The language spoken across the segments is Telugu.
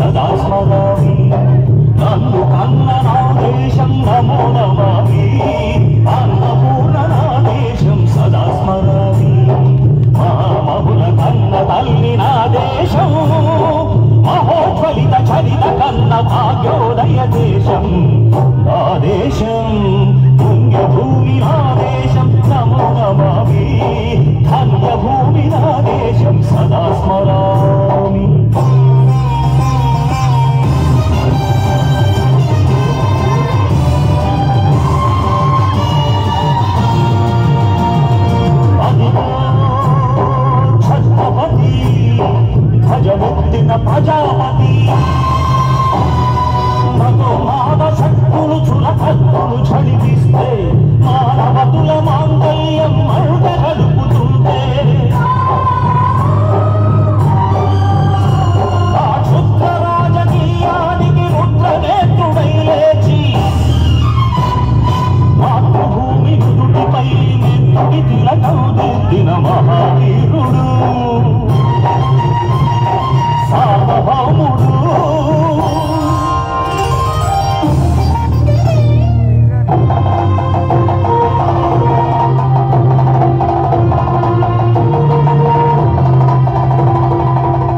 సదా స్మరామి నన్ను కన్న నా దేశం నమో నమామి అన్నపూర్ణ నా దేశం సదా స్మరామి మహామహుల కన్న తల్లి నా దేశం మహోజ్వలిత చరిత కన్న భాగ్యోదయ దేశం నా దేశం పుణ్యభూమి నా దేశం నమో నమామి ధన్యభూమి నా దేశం సదా స్మరామి ఛత్రపతి భజముక్తిన ప్రజాపతి మాద శక్తులు చులకత్తులు ఝడిపిస్తే మానవతుల మాంగళ్యం మరుట గడుపుతుంటే ఆ క్షుద్ర రాజకీయానికి రుద్రనేత్రుడై లేచి మాతృభూమి నుదుటిపై నెత్తుడి తిలకం దిద్దిన మహావీరుడు సార్వభౌముడు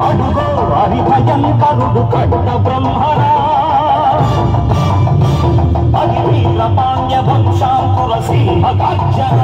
అడుగో హరి భయంకరుడు కట్ట బ్రహ్మరా అది వీర పాండ్య వంశాంకుర సింహ గర్జన